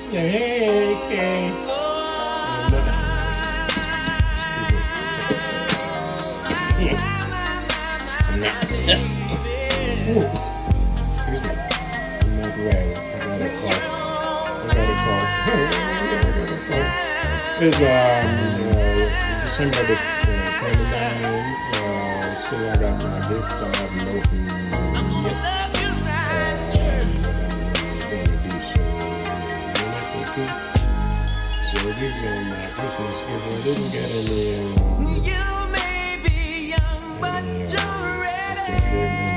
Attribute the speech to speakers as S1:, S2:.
S1: Hey, okay. I'm not. Ooh. Excuse me. I'm not well. I got a cough. I got a cough. I got a cough. It's December the 29th. Still I got my gift. I haven't opened yet. But I'm going to do so. That's okay. So this is my Christmas gift. I didn't get any. You may be young, but you're ready.